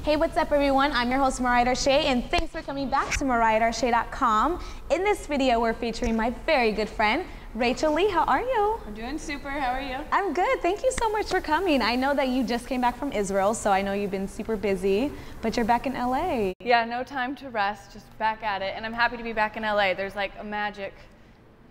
Hey, what's up everyone? I'm your host Mariah Darshà, and thanks for coming back to MariahDarshà.com. In this video, we're featuring my very good friend, Rachel Lee. How are you? I'm doing super. How are you? I'm good. Thank you so much for coming. I know that you just came back from Israel, so I know you've been super busy, but you're back in LA. Yeah, no time to rest, just back at it. And I'm happy to be back in LA. There's like a magic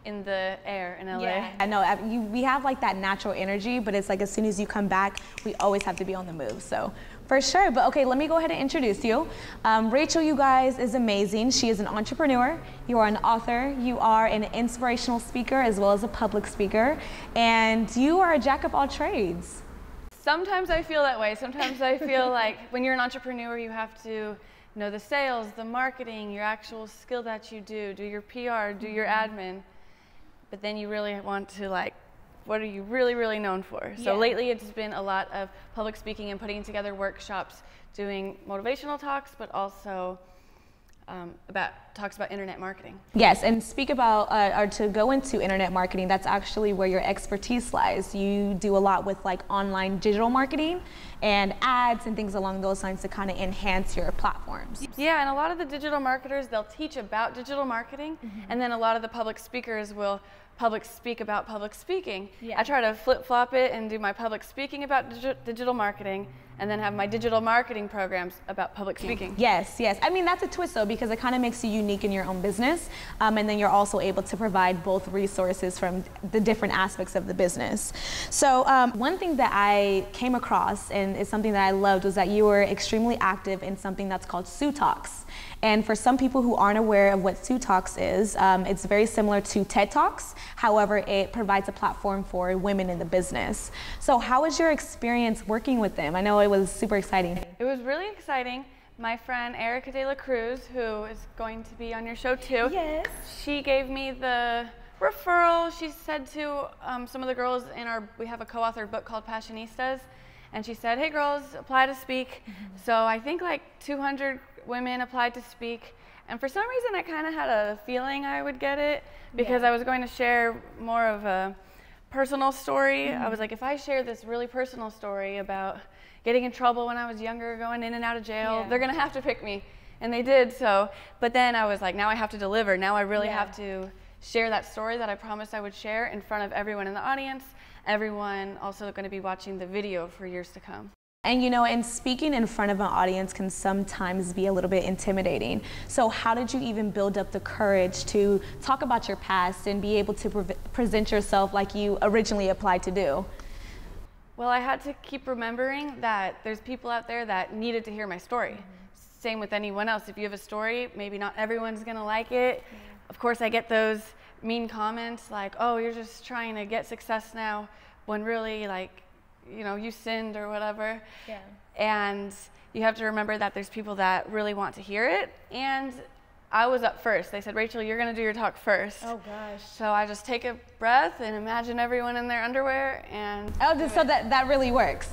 in the air in LA. Yeah, I know. We have like that natural energy, but it's like as soon as you come back, we always have to be on the move. So for sure. But okay, let me go ahead and introduce you. Rachel, you guys, is amazing. She is an entrepreneur. You are an author. You are an inspirational speaker as well as a public speaker. And you are a jack of all trades. Sometimes I feel that way. Sometimes I feel like when you're an entrepreneur, you have to know the sales, the marketing, your actual skill that you do your PR, do your admin. But then you really want to like, what are you really known for? So lately it's been a lot of public speaking and putting together workshops, doing motivational talks, but also talks about internet marketing. Yes, and speak about, or to go into internet marketing, that's actually where your expertise lies. You do a lot with like online digital marketing and ads and things along those lines to kind of enhance your platforms. Yeah, and a lot of the digital marketers, they'll teach about digital marketing, and then a lot of the public speakers will public speak about public speaking. I try to flip-flop it and do my public speaking about digital marketing, and then have my digital marketing programs about public speaking. Yes. I mean, that's a twist though, because it kind of makes you unique in your own business, and then you're also able to provide both resources from the different aspects of the business. So one thing that I came across, and is something that I loved, was that you were extremely active in something that's called Sue Talks. And for some people who aren't aware of what Sue Talks is, it's very similar to TED Talks. However, it provides a platform for women in the business. So how was your experience working with them? I know it was super exciting. It was really exciting. My friend Erica De La Cruz, who is going to be on your show too, she gave me the referral. She said to some of the girls in we have a co-authored book called Passionistas, and she said, hey girls, apply to speak. So I think like 200 women applied to speak, and for some reason I kind of had a feeling I would get it, because I was going to share more of a personal story. I was like, if I share this really personal story about getting in trouble when I was younger, going in and out of jail, they're gonna have to pick me, and they did. So, but then I was like, now I have to deliver. Now I really have to share that story that I promised I would share in front of everyone in the audience, everyone also going to be watching the video for years to come. And you know, and speaking in front of an audience can sometimes be a little bit intimidating. So how did you even build up the courage to talk about your past and be able to present yourself like you originally applied to do? Well, I had to keep remembering that there's people out there that needed to hear my story. Same with anyone else. If you have a story, maybe not everyone's gonna like it. Of course, I get those mean comments like, oh, you're just trying to get success now, when really, like, you know, you sinned or whatever. And you have to remember that there's people that really want to hear it. And I was up first. They said, Rachel, you're going to do your talk first. Oh, gosh. So I just take a breath and imagine everyone in their underwear and... Oh, so that really works.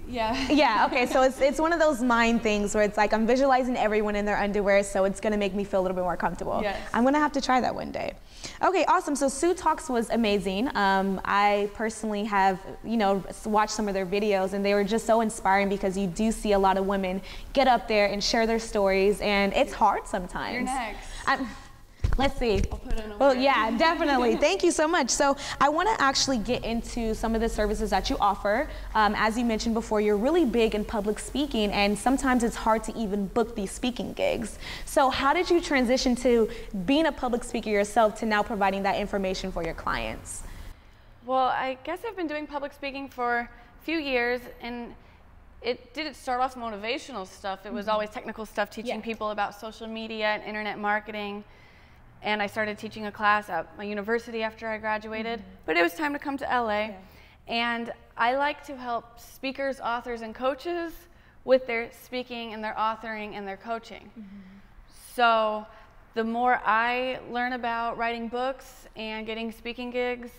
Yeah, okay, so it's one of those mind things where it's like I'm visualizing everyone in their underwear, so it's going to make me feel a little bit more comfortable. I'm going to have to try that one day. Okay, awesome. So Sue Talks was amazing. I personally have, you know, watched some of their videos, and they were just so inspiring, because you do see a lot of women get up there and share their stories, and it's hard sometimes. You're next. Let's see. I'll put in a well, yeah, definitely. Thank you so much. So I want to actually get into some of the services that you offer. As you mentioned before, you're really big in public speaking, and sometimes it's hard to even book these speaking gigs. So how did you transition to being a public speaker yourself to now providing that information for your clients? Well, I guess I've been doing public speaking for a few years, and it didn't start off motivational stuff. It was always technical stuff, teaching people about social media and internet marketing. And I started teaching a class at my university after I graduated, but it was time to come to LA. And I like to help speakers, authors, and coaches with their speaking and their authoring and their coaching. So the more I learn about writing books and getting speaking gigs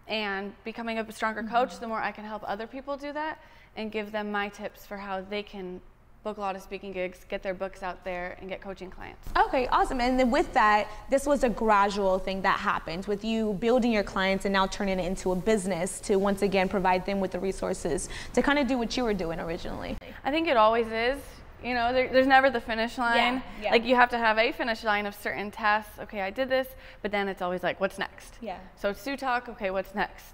and becoming a stronger coach, the more I can help other people do that and give them my tips for how they can book a lot of speaking gigs, get their books out there, and get coaching clients. Okay, awesome. And then with that, this was a gradual thing that happened with you building your clients and now turning it into a business to once again provide them with the resources to kind of do what you were doing originally. I think it always is. You know, there's never the finish line. Yeah. Like, you have to have a finish line of certain tasks. Okay, I did this, but then it's always like, what's next? Yeah. So it's Stu Talk, okay, what's next?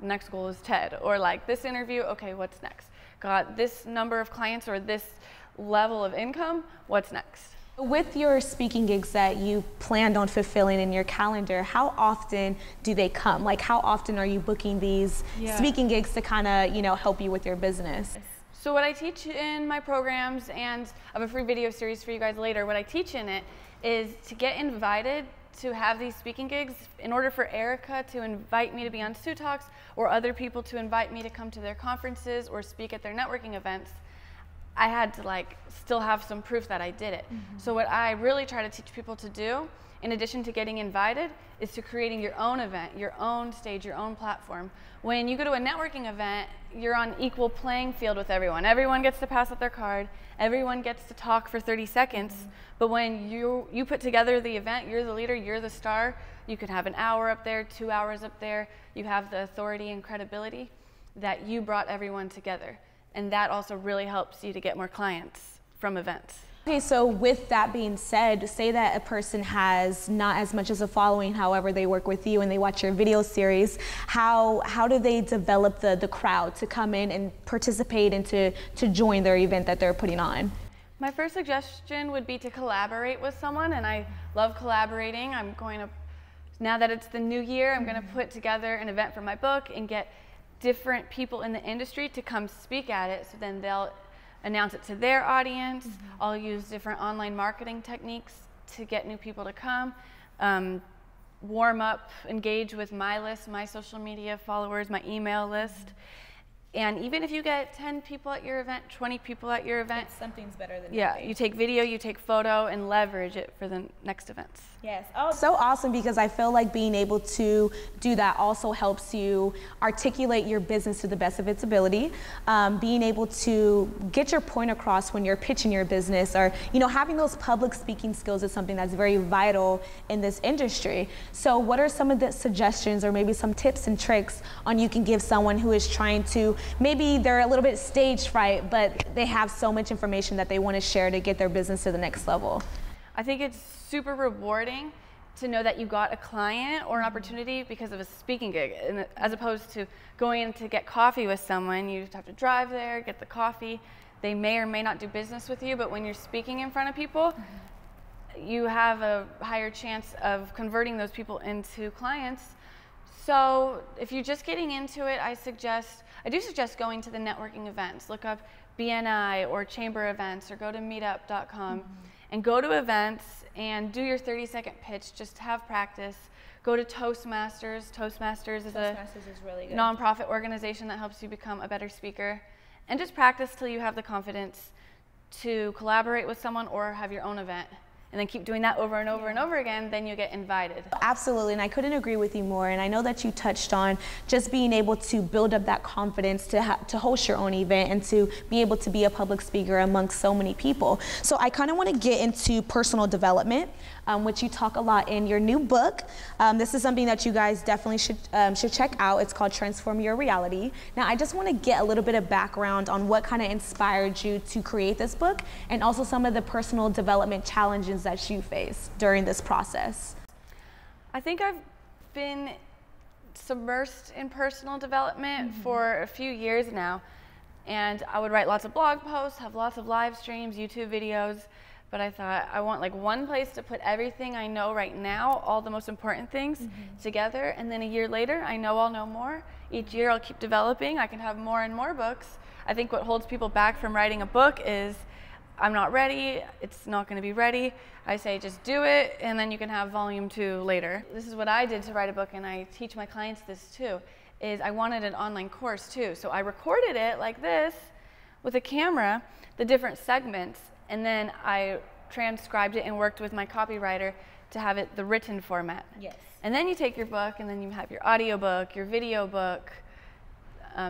The next goal is TED. Or like, this interview, okay, what's next? Got this number of clients or this level of income, what's next? With your speaking gigs that you planned on fulfilling in your calendar, how often do they come? Like, how often are you booking these speaking gigs to kind of, you know, help you with your business? So what I teach in my programs, and I have a free video series for you guys later, what I teach in it is to get invited to have these speaking gigs. In order for Erica to invite me to be on Stu Talks, or other people to invite me to come to their conferences or speak at their networking events, I had to like still have some proof that I did it. So what I really try to teach people to do, in addition to getting invited, is to creating your own event, your own stage, your own platform. When you go to a networking event, you're on equal playing field with everyone. Everyone gets to pass out their card. Everyone gets to talk for 30 seconds. But when you put together the event, you're the leader, you're the star. You could have an hour up there, 2 hours up there. You have the authority and credibility that you brought everyone together. And that also really helps you to get more clients from events. Okay, so with that being said, say that a person has not as much as a following, however they work with you and they watch your video series, how do they develop the crowd to come in and participate and to join their event that they're putting on? My first suggestion would be to collaborate with someone, and I love collaborating. I'm going to, now that it's the new year, I'm going to put together an event for my book and get different people in the industry to come speak at it, so then they'll announce it to their audience. I'll use different online marketing techniques to get new people to come, warm up, engage with my list, my social media followers, my email list. And even if you get 10 people at your event, 20 people at your event, something's better than nothing. You take video, you take photo, and leverage it for the next events. Yes. Oh, so awesome, because I feel like being able to do that also helps you articulate your business to the best of its ability. Being able to get your point across when you're pitching your business, or having those public speaking skills is something that's very vital in this industry. So what are some of the suggestions or maybe some tips and tricks on you can give someone who is trying to, maybe they're a little bit stage fright, but they have so much information that they want to share to get their business to the next level? I think it's super rewarding to know that you got a client or an opportunity because of a speaking gig, and as opposed to going in to get coffee with someone. You just have to drive there, get the coffee. They may or may not do business with you, but when you're speaking in front of people, you have a higher chance of converting those people into clients. So if you're just getting into it, I do suggest going to the networking events. Look up BNI or chamber events, or go to meetup.com and go to events and do your 30-second pitch. Just have practice. Go to Toastmasters. Toastmasters is really good nonprofit organization that helps you become a better speaker. And just practice till you have the confidence to collaborate with someone or have your own event. And then keep doing that over and over and over again, then you get invited. Absolutely, and I couldn't agree with you more. And I know that you touched on just being able to build up that confidence to host your own event and to be able to be a public speaker amongst so many people. So I kind of want to get into personal development, which you talk a lot in your new book. This is something that you guys definitely should check out. It's called Transform Your Reality. Now, I just want to get a little bit of background on what kind of inspired you to create this book, and also some of the personal development challenges that you face during this process. I think I've been submersed in personal development for a few years now, and I would write lots of blog posts, have lots of live streams, YouTube videos, but I thought I want like one place to put everything I know right now, all the most important things together, and then a year later I know I'll know more. Each year I'll keep developing. I can have more and more books. I think what holds people back from writing a book is I'm not ready, it's not going to be ready. I say just do it, and then you can have volume 2 later. This is what I did to write a book, and I teach my clients this too, is I wanted an online course too. So I recorded it like this with a camera, the different segments, and then I transcribed it and worked with my copywriter to have it the written format. Yes. And then you take your book, and then you have your audio book, your video book.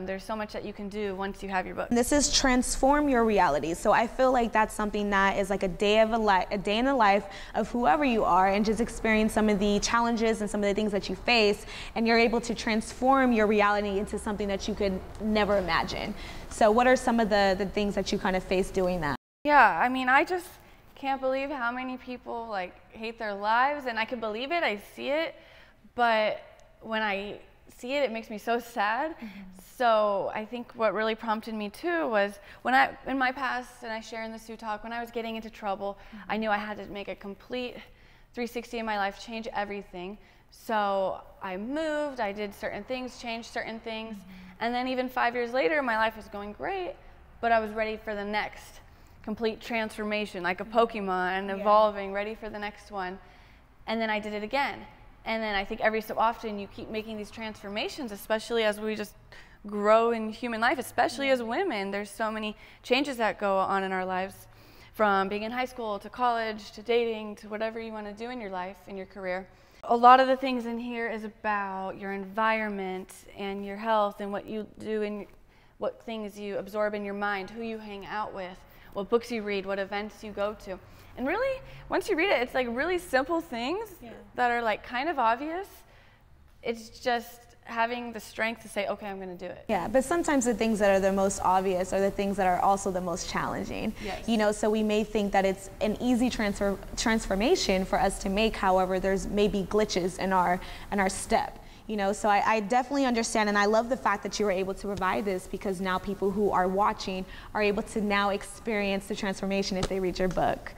There's so much that you can do once you have your book. This is Transform Your Reality. So I feel like that's something that is like a day in the life of whoever you are, and just experience some of the challenges and some of the things that you face, and you're able to transform your reality into something that you could never imagine. So what are some of the things that you kind of face doing that? Yeah, I mean, I just can't believe how many people like hate their lives, and I can believe it, I see it, but when I see it, it makes me so sad. So I think what really prompted me too was when in my past, and I share in the Sue Talk, when I was getting into trouble, I knew I had to make a complete 360 in my life, change everything. So I moved, I did certain things, changed certain things, and then even 5 years later, my life was going great, but I was ready for the next complete transformation, like a Pokemon, and evolving, ready for the next one. And then I did it again. And then I think every so often you keep making these transformations, especially as we just grow in human life, especially as women. There's so many changes that go on in our lives, from being in high school to college to dating to whatever you want to do in your life, in your career. A lot of the things in here is about your environment and your health and what you do and what things you absorb in your mind, who you hang out with, what books you read, what events you go to. And really, once you read it, it's like really simple things that are like kind of obvious. It's just having the strength to say, okay, I'm going to do it. Yeah, but sometimes the things that are the most obvious are the things that are also the most challenging. Yes. You know, so we may think that it's an easy transformation for us to make. However, there's maybe glitches in our step. You know, so I definitely understand, and I love the fact that you were able to provide this, because now people who are watching are able to now experience the transformation if they read your book.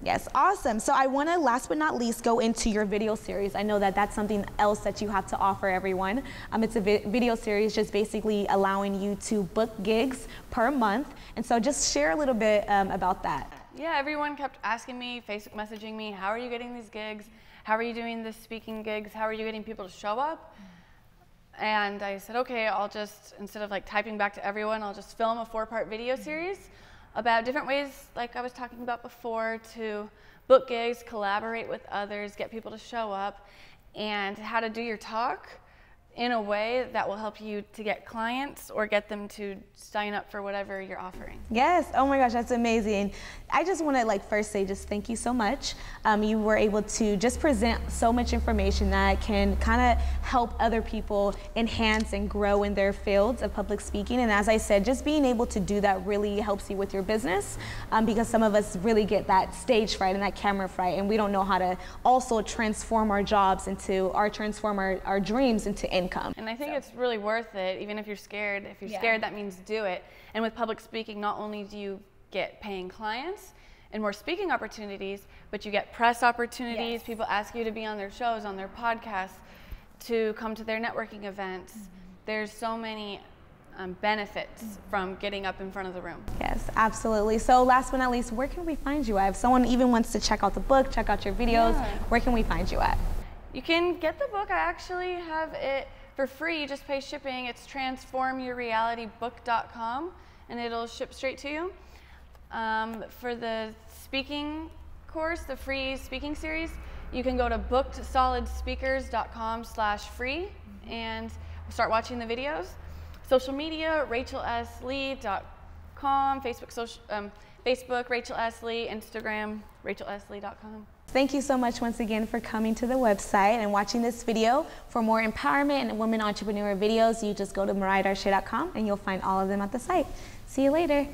Yes, awesome. So I want to, last but not least, go into your video series. I know that that's something else that you have to offer everyone. It's a video series just basically allowing you to book gigs per month. And so just share a little bit about that. Yeah, everyone kept asking me, Facebook messaging me, how are you getting these gigs? How are you doing the speaking gigs? How are you getting people to show up? And I said, okay, I'll just, instead of like typing back to everyone, I'll just film a 4-part video series about different ways, like I was talking about before, to book gigs, collaborate with others, get people to show up, and how to do your talk in a way that will help you to get clients or get them to sign up for whatever you're offering. Yes, oh my gosh, that's amazing. I just want to like first say just thank you so much. You were able to just present so much information that can kind of help other people enhance and grow in their fields of public speaking. And as I said, just being able to do that really helps you with your business, because some of us really get that stage fright and that camera fright, and we don't know how to also transform our jobs into, transform our dreams into income. And I think it's really worth it, even if you're scared. If you're scared, that means do it. And with public speaking, not only do you get paying clients and more speaking opportunities, but you get press opportunities. People ask you to be on their shows, on their podcasts, to come to their networking events. There's so many benefits from getting up in front of the room. Yes, absolutely. So last but not least, where can we find you at? If someone even wants to check out the book, check out your videos, where can we find you at? You can get the book. I actually have it for free. You just pay shipping. It's transformyourrealitybook.com, and it'll ship straight to you. For the speaking course, the free speaking series, you can go to bookedsolidspeakers.com/free and start watching the videos. Social media, rachelslee.com, Facebook, Rachel S. Lee, Instagram, rachelslee.com. Thank you so much once again for coming to the website and watching this video. For more empowerment and women entrepreneur videos, you just go to mariahdarshà.com and you'll find all of them at the site. See you later.